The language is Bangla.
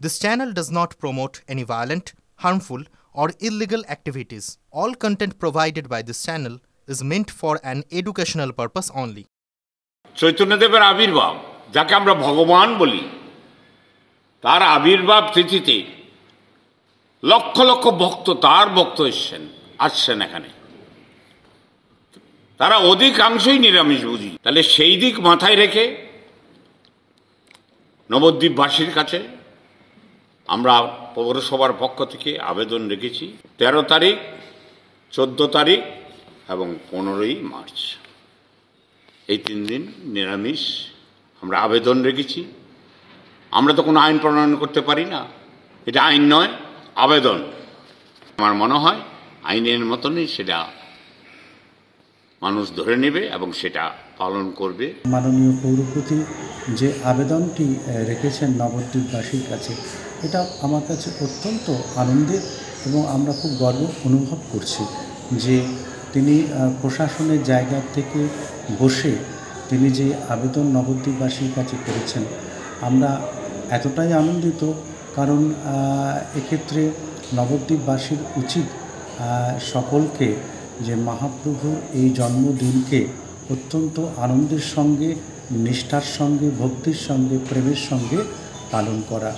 This channel does not promote any violent, harmful, or illegal activities. All content provided by this channel is meant for an educational purpose only. চৈতন্যদেবের আবির্ভাব, যাকে আমরা ভগবান বলি, তার আবির্ভাব তিথিতে লক্ষ লক্ষ ভক্ত, তার ভক্ত আসছেন এখানে। তারা অধিকাংশই নিরামিষভোজী। তাহলে সেই দিক মাথায় রেখে নবদ্বীপবাসীর কাছে আমরা পৌরসভার পক্ষ থেকে আবেদন রেখেছি 13 তারিখ, 14 তারিখ এবং 15ই মার্চ, এই 3 দিন নিরামিষ আমরা আবেদন রেখেছি। আমরা তো কোনো আইন প্রণয়ন করতে পারি না, এটা আইন নয়, আবেদন। আমার মনে হয় আইনের মতনই সেটা মানুষ ধরে নেবে এবং সেটা পালন করবে। মাননীয় পৌরপতি যে আবেদনটি রেখেছেন নবদ্বীপবাসীর কাছে, এটা আমার কাছে অত্যন্ত আনন্দের এবং আমরা খুব গর্ব অনুভব করছি যে তিনি প্রশাসনের জায়গা থেকে বসে তিনি যে আবেদন নবদ্বীপবাসীর কাছে করেছেন, আমরা এতটাই আনন্দিত। কারণ এক্ষেত্রে নবদ্বীপবাসীর উচিত সকলকে যে মহাপ্রভুর এই জন্মদিনকে অত্যন্ত আনন্দের সঙ্গে, নিষ্ঠার সঙ্গে, ভক্তির সঙ্গে, প্রেমের সঙ্গে পালন করা।